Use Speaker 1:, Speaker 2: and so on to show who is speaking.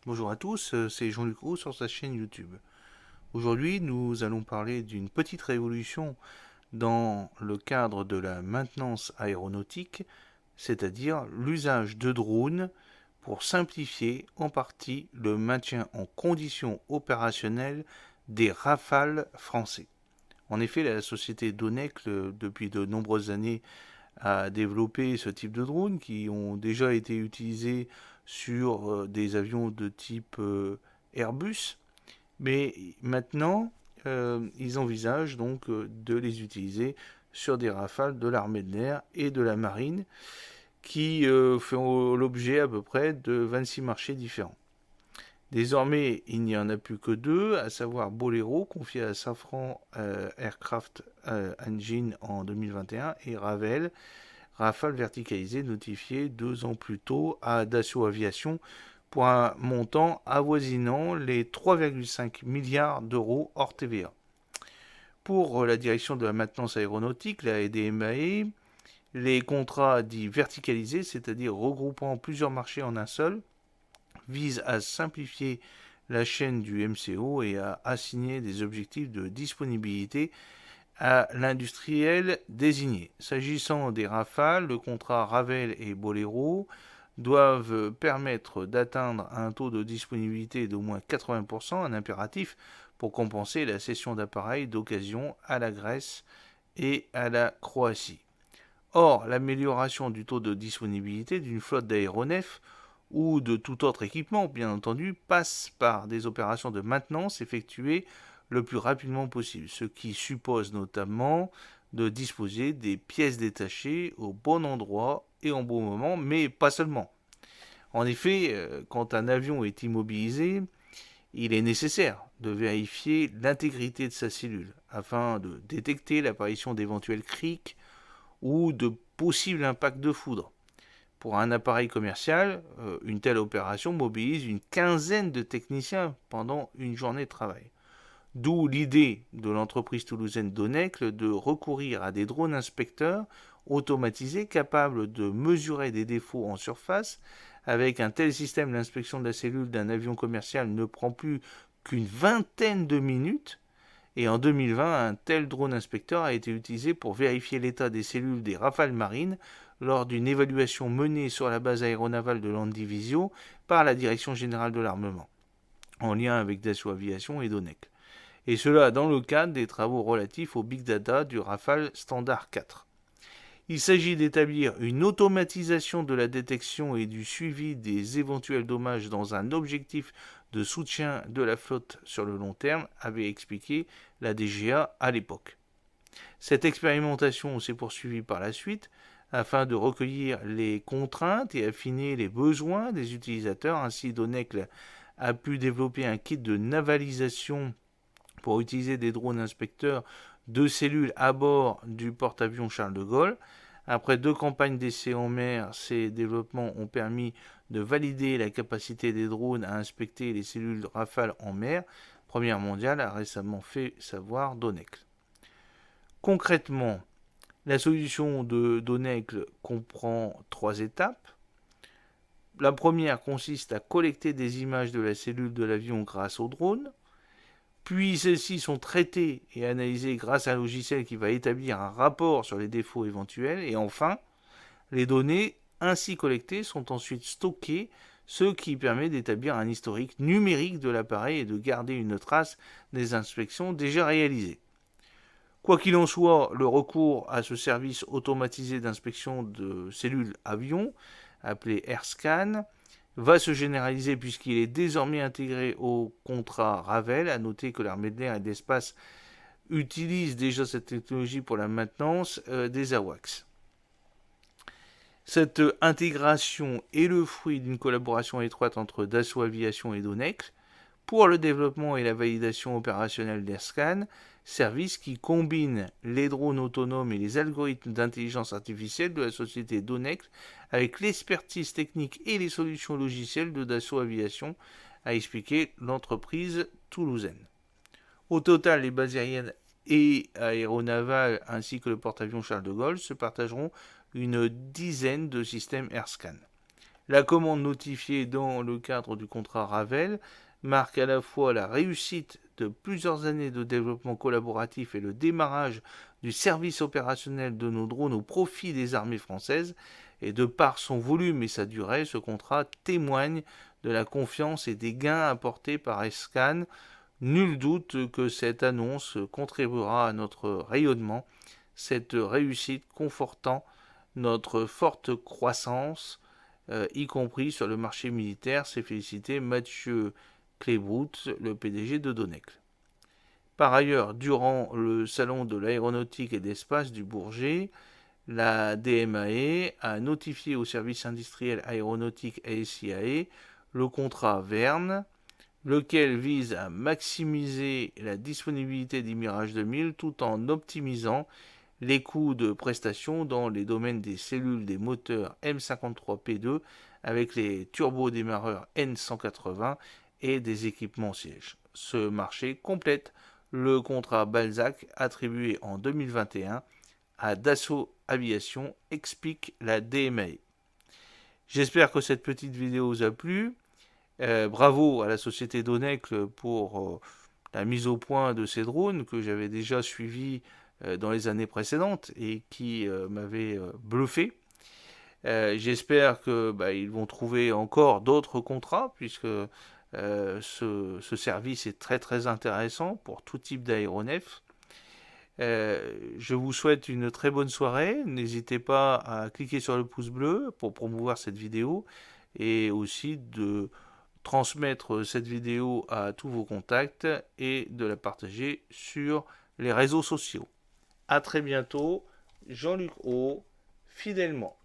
Speaker 1: Bonjour à tous, c'est Jean-Luc Roux sur sa chaîne YouTube. Aujourd'hui, nous allons parler d'une petite révolution dans le cadre de la maintenance aéronautique, c'est-à-dire l'usage de drones pour simplifier en partie le maintien en condition opérationnelle des Rafales français. En effet, la société Donecle, depuis de nombreuses années, a développé ce type de drones qui ont déjà été utilisés sur des avions de type Airbus, mais maintenant ils envisagent donc de les utiliser sur des Rafales de l'armée de l'air et de la marine qui font l'objet à peu près de 26 marchés différents. Désormais, il n'y en a plus que deux, à savoir Bolero, confié à Safran Aircraft Engine en 2021, et Ravel, Rafale verticalisé, notifié 2 ans plus tôt à Dassault Aviation pour un montant avoisinant les 3,5 milliards d'euros hors TVA. Pour la direction de la maintenance aéronautique, la DMAE, les contrats dits verticalisés, c'est-à-dire regroupant plusieurs marchés en un seul, visent à simplifier la chaîne du MCO et à assigner des objectifs de disponibilité à l'industriel désigné. S'agissant des Rafales, le contrat Ravel et Bolero doivent permettre d'atteindre un taux de disponibilité d'au moins 80%, un impératif pour compenser la cession d'appareils d'occasion à la Grèce et à la Croatie. Or, l'amélioration du taux de disponibilité d'une flotte d'aéronefs ou de tout autre équipement, bien entendu, passe par des opérations de maintenance effectuées le plus rapidement possible, ce qui suppose notamment de disposer des pièces détachées au bon endroit et au bon moment, mais pas seulement. En effet, quand un avion est immobilisé, il est nécessaire de vérifier l'intégrité de sa cellule afin de détecter l'apparition d'éventuels crics ou de possibles impacts de foudre. Pour un appareil commercial, une telle opération mobilise une quinzaine de techniciens pendant une journée de travail. D'où l'idée de l'entreprise toulousaine Donecle de recourir à des drones inspecteurs automatisés capables de mesurer des défauts en surface. Avec un tel système, l'inspection de la cellule d'un avion commercial ne prend plus qu'une vingtaine de minutes. Et en 2020, un tel drone inspecteur a été utilisé pour vérifier l'état des cellules des Rafales marines lors d'une évaluation menée sur la base aéronavale de Landivisiau par la Direction générale de l'armement, en lien avec Dassault Aviation et Donecle. Et cela dans le cadre des travaux relatifs au Big Data du Rafale Standard 4. Il s'agit d'établir une automatisation de la détection et du suivi des éventuels dommages dans un objectif de soutien de la flotte sur le long terme, avait expliqué la DGA à l'époque. Cette expérimentation s'est poursuivie par la suite afin de recueillir les contraintes et affiner les besoins des utilisateurs. Ainsi, Donecle a pu développer un kit de navalisation pour utiliser des drones inspecteurs de cellules à bord du porte-avions Charles de Gaulle. Après 2 campagnes d'essais en mer, ces développements ont permis de valider la capacité des drones à inspecter les cellules Rafale en mer. Première mondiale a récemment fait savoir Donecle. Concrètement, la solution de Donecle comprend 3 étapes. La première consiste à collecter des images de la cellule de l'avion grâce au drone. Puis celles-ci sont traitées et analysées grâce à un logiciel qui va établir un rapport sur les défauts éventuels. Et enfin, les données ainsi collectées sont ensuite stockées, ce qui permet d'établir un historique numérique de l'appareil et de garder une trace des inspections déjà réalisées. Quoi qu'il en soit, le recours à ce service automatisé d'inspection de cellules avions, appelé AirScan, va se généraliser puisqu'il est désormais intégré au contrat Ravel. À noter que l'armée de l'air et de l'espace utilise déjà cette technologie pour la maintenance des AWACS. Cette intégration est le fruit d'une collaboration étroite entre Dassault Aviation et Donecle pour le développement et la validation opérationnelle d'AirScan, service qui combine les drones autonomes et les algorithmes d'intelligence artificielle de la société Donecle avec l'expertise technique et les solutions logicielles de Dassault Aviation, a expliqué l'entreprise toulousaine. Au total, les bases aériennes et aéronavales ainsi que le porte-avions Charles de Gaulle se partageront une dizaine de systèmes AirScan. La commande notifiée dans le cadre du contrat Ravel marque à la fois la réussite de plusieurs années de développement collaboratif et le démarrage du service opérationnel de nos drones au profit des armées françaises. Et de par son volume et sa durée, ce contrat témoigne de la confiance et des gains apportés par ESCAN. Nul doute que cette annonce contribuera à notre rayonnement, cette réussite confortant notre forte croissance, y compris sur le marché militaire, s'est félicité Mathieu Kleebrout, le PDG de Donecle. Par ailleurs, durant le salon de l'aéronautique et de l'espace du Bourget, la DMAE a notifié au service industriel aéronautique ASIAE le contrat Verne, lequel vise à maximiser la disponibilité des Mirage 2000 tout en optimisant les coûts de prestation dans les domaines des cellules des moteurs M53P2 avec les turbodémarreurs N180 et des équipements sièges. Ce marché complète le contrat Balzac attribué en 2021 à Dassault Aviation, explique la DMAE. J'espère que cette petite vidéo vous a plu. Bravo à la société Donecle pour la mise au point de ces drones que j'avais déjà suivis dans les années précédentes et qui m'avaient bluffé. J'espère qu'ils vont trouver encore d'autres contrats puisque ce service est très très intéressant pour tout type d'aéronef. Je vous souhaite une très bonne soirée. N'hésitez pas à cliquer sur le pouce bleu pour promouvoir cette vidéo et aussi de transmettre cette vidéo à tous vos contacts et de la partager sur les réseaux sociaux. A très bientôt, Jean-Luc O, fidèlement.